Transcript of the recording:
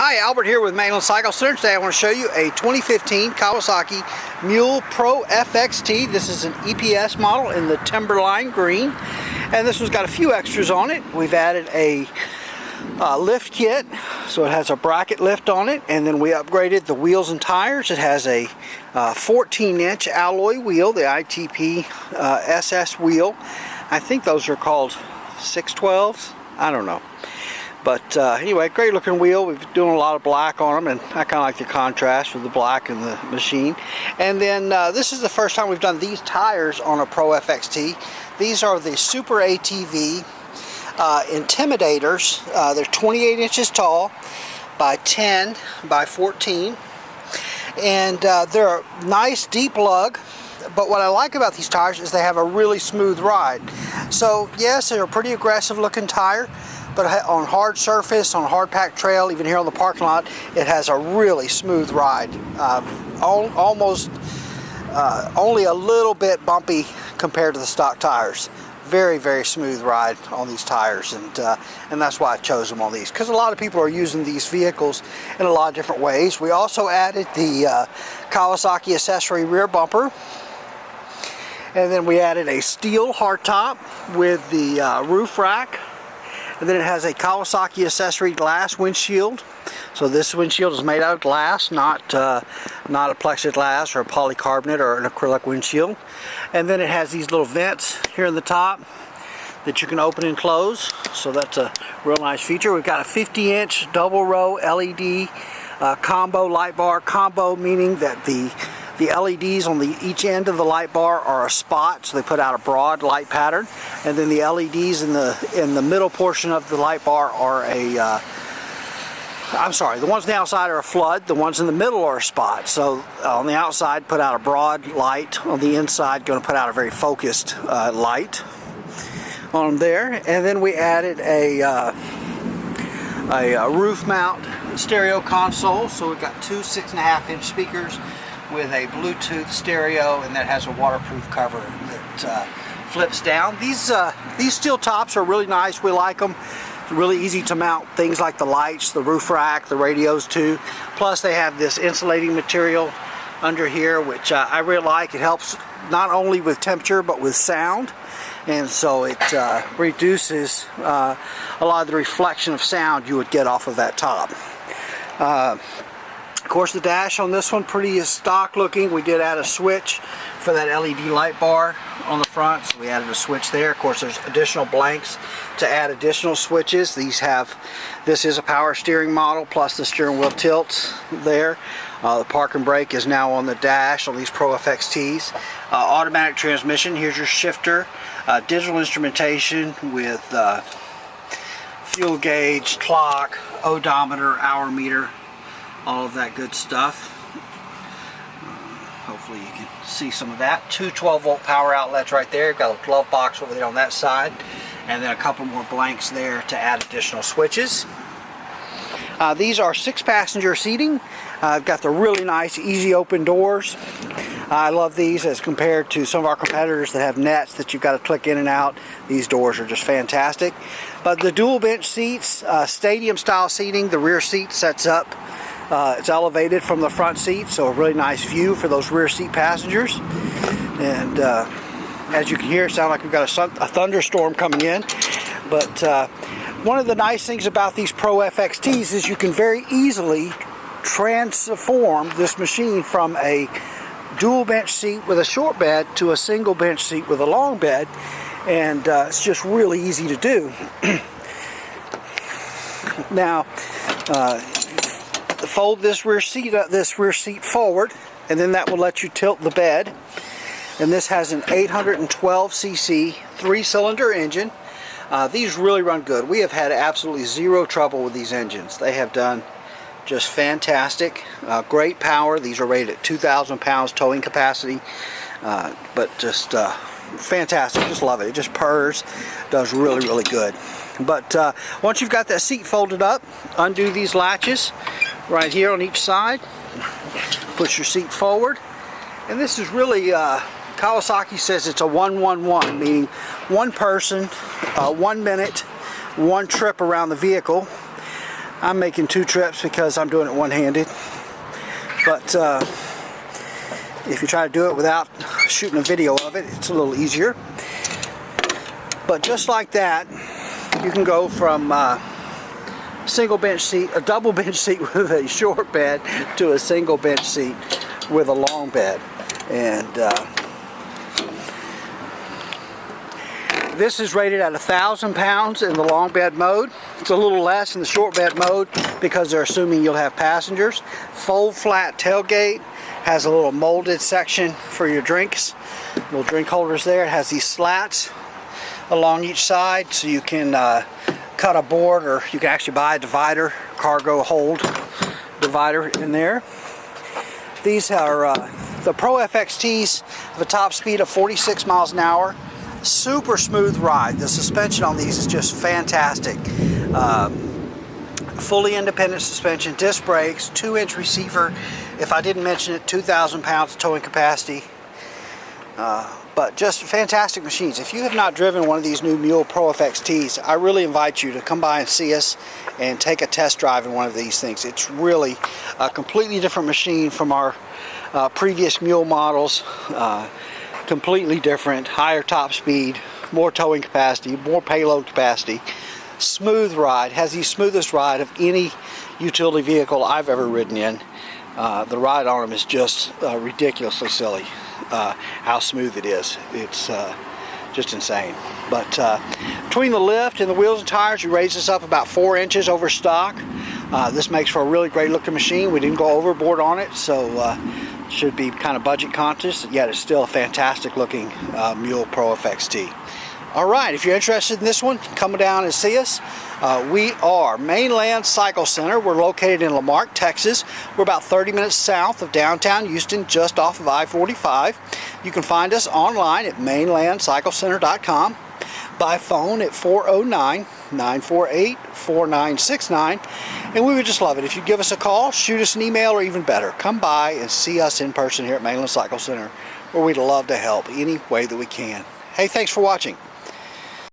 Hi, Albert here with Mainland Cycle Center. Today I want to show you a 2015 Kawasaki Mule Pro FXT. This is an EPS model in the Timberline green, and this one's got a few extras on it. We've added a lift kit, so it has a bracket lift on it, and then we upgraded the wheels and tires. It has a 14-inch alloy wheel, the ITP SS wheel. I think those are called 612s. I don't know. But anyway, great looking wheel. We've been doing a lot of black on them, and I kind of like the contrast with the black and the machine. And then this is the first time we've done these tires on a Pro FXT. These are the Super ATV Intimidators. They're 28 inches tall by 10 by 14. And they're a nice deep lug. But what I like about these tires is they have a really smooth ride. So yes, they're a pretty aggressive looking tire, but on hard surface, on a hard packed trail, even here on the parking lot, it has a really smooth ride. Almost only a little bit bumpy compared to the stock tires. Very, very smooth ride on these tires, and that's why I chose them on these, because a lot of people are using these vehicles in a lot of different ways. We also added the Kawasaki Accessory rear bumper, and then we added a steel hardtop with the roof rack. And then it has a Kawasaki Accessory glass windshield. So this windshield is made out of glass, not a plexiglass or a polycarbonate or an acrylic windshield. And then it has these little vents here in the top that you can open and close. So that's a real nice feature. We've got a 50-inch double row LED combo light bar. Combo meaning that the LEDs on each end of the light bar are a spot, so they put out a broad light pattern, and then the LEDs in the middle portion of the light bar are the ones on the outside are a flood, the ones in the middle are a spot. So on the outside put out a broad light, on the inside going to put out a very focused light on them there. And then we added a roof mount stereo console, so we've got two 6.5-inch speakers with a Bluetooth stereo, and that has a waterproof cover that flips down. These steel tops are really nice. We like them. It's really easy to mount things like the lights, the roof rack, the radios too. Plus they have this insulating material under here, which I really like. It helps not only with temperature but with sound, and so it reduces a lot of the reflection of sound you would get off of that top. Of course, the dash on this one pretty stock looking. We did add a switch for that LED light bar on the front, so we added a switch there. Of course, there's additional blanks to add additional switches. This is a power steering model, plus the steering wheel tilts there. The park and brake is now on the dash on these Pro FXTs. Automatic transmission. Here's your shifter. Digital instrumentation with fuel gauge, clock, odometer, hour meter, all of that good stuff. Hopefully you can see some of that. Two 12-volt power outlets right there. Got a glove box over there on that side, and then a couple more blanks there to add additional switches. These are 6-passenger seating. I've got the really nice easy open doors. I love these as compared to some of our competitors that have nets that you've got to click in and out. These doors are just fantastic. But the dual bench seats, stadium style seating, the rear seat sets up. It's elevated from the front seat, so a really nice view for those rear seat passengers. And as you can hear, it sounds like we've got a thunderstorm coming in. But one of the nice things about these Pro FXTs is you can very easily transform this machine from a dual bench seat with a short bed to a single bench seat with a long bed, and it's just really easy to do. Now, fold this rear seat forward, and then that will let you tilt the bed. And this has an 812cc 3-cylinder engine. These really run good. We have had absolutely zero trouble with these engines. They have done just fantastic. Great power. These are rated at 2,000 pounds towing capacity, but just fantastic. Just love it. It just purrs, does really, really good. But once you've got that seat folded up, undo these latches right here on each side, push your seat forward, and this is really Kawasaki says it's a 1-1-1, meaning one person, 1 minute, one trip around the vehicle. I'm making 2 trips because I'm doing it one-handed. But if you try to do it without shooting a video of it, it's a little easier. But just like that, you can go from single bench seat, a double bench seat with a short bed, to a single bench seat with a long bed. And this is rated at 1,000 pounds in the long bed mode. It's a little less in the short bed mode because they're assuming you'll have passengers. Fold flat tailgate, has a little molded section for your drinks, little drink holders there. It has these slats along each side, so you can cut a board, or you can actually buy a divider, cargo hold divider in there. These are the Pro FXTs have a top speed of 46 miles an hour. Super smooth ride. The suspension on these is just fantastic. Fully independent suspension, disc brakes, 2-inch receiver. If I didn't mention it, 2,000 pounds towing capacity. But just fantastic machines. If you have not driven one of these new Mule Pro FXTs, I really invite you to come by and see us and take a test drive in one of these things. It's really a completely different machine from our previous Mule models. Completely different, higher top speed, more towing capacity, more payload capacity. Smooth ride, has the smoothest ride of any utility vehicle I've ever ridden in. The ride on them is just ridiculously silly. How smooth it is. It's just insane. But between the lift and the wheels and tires, you raise this up about 4 inches over stock. This makes for a really great looking machine. We didn't go overboard on it, so should be kind of budget conscious, yet it's still a fantastic looking Mule Pro FXT. Alright, if you're interested in this one, come down and see us. We are Mainland Cycle Center. We're located in Marque, Texas. We're about 30 minutes south of downtown Houston, just off of I-45. You can find us online at mainlandcyclecenter.com, by phone at 409-948-4969, and we would just love it if you give us a call, shoot us an email, or even better, come by and see us in person here at Mainland Cycle Center, where we'd love to help any way that we can. Hey, thanks for watching.